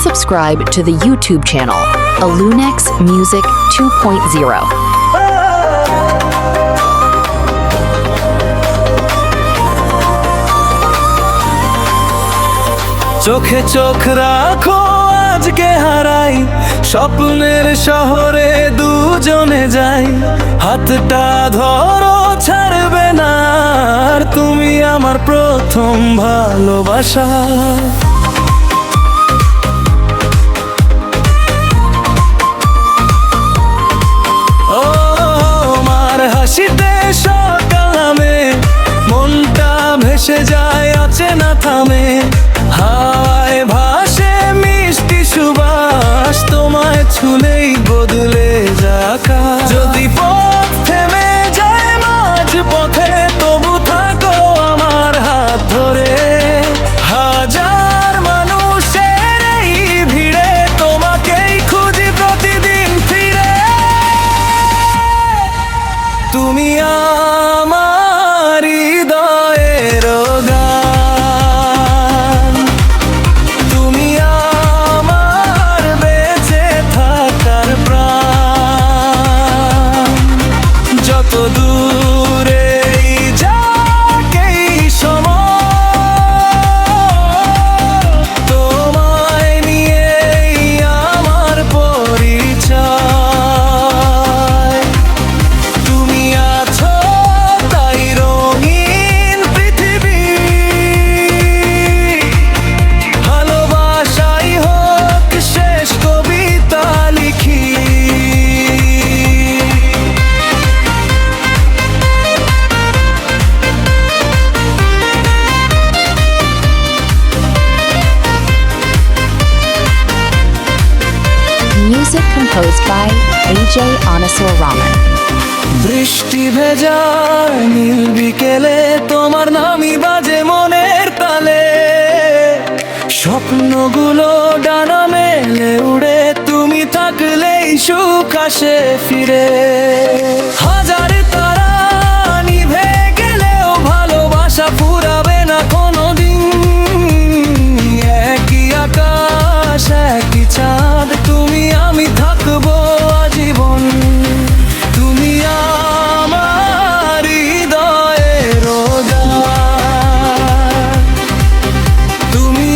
subscribe to the YouTube channel Alunex Music 2.0. চোখে চোখ রাখো আজকে হারাই স্বপ্নের শহরে দুজনে যাই হাতটা ধরো ছাড়বে না আর তুমি আমার প্রথম ভালোবাসা ও আমার হাসিতে সকালে মনটা ভেসে যায় অচেনা থামে হাওয়ায় ভাসে মিষ্টি সুবাস তোমায় ছুলেই বদলে যাকা যদি পথ থেমে যায় মাঝ পথে তবু থাকো আমার হাত ধরে হাজার মানুষের এই ভিড়ে তোমাকেই খুঁজি প্রতিদিন ফিরে তুমি আমার হৃদয়ের গান তুমি আমার বেঁচে থাকার প্রাণ যত দূরে যাক এই সময় তোমায় নিয়েই আমার পরিচয় তুমি আছো তাই রঙিন পৃথিবী ভালোবাসাই হোক শেষ কবিতা লিখি Music composed by AJ Anasur Raman. বৃষ্টি ভেজা নীল বিকেলে তোমার নামই বাজে মনের তালে স্বপ্নগুলো ডানা মেলে উড়ে তুমি থাকলেই সুখ আসে ফিরে হাজার তারা নিভে গেলেও ভালোবাসা ফুরাবে না কোনোদিন একই আকাশ একই চাঁদ তুমি আমি থাকবো আজীবন তুমি আমার হৃদয়ের গান তুমি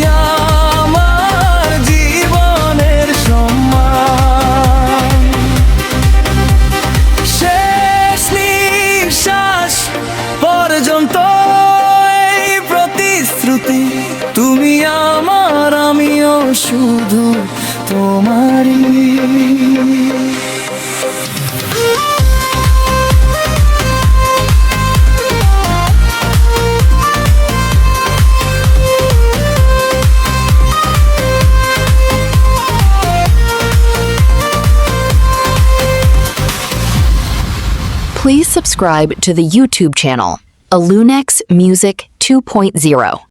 আমার জীবনের সম্মান শেষ নিঃশ্বাস পর্যন্ত এই প্রতিশ্রুতি তুমি আমার আমিও শুধু তোমারই Please subscribe to the YouTube channel Alunex Music 2.0.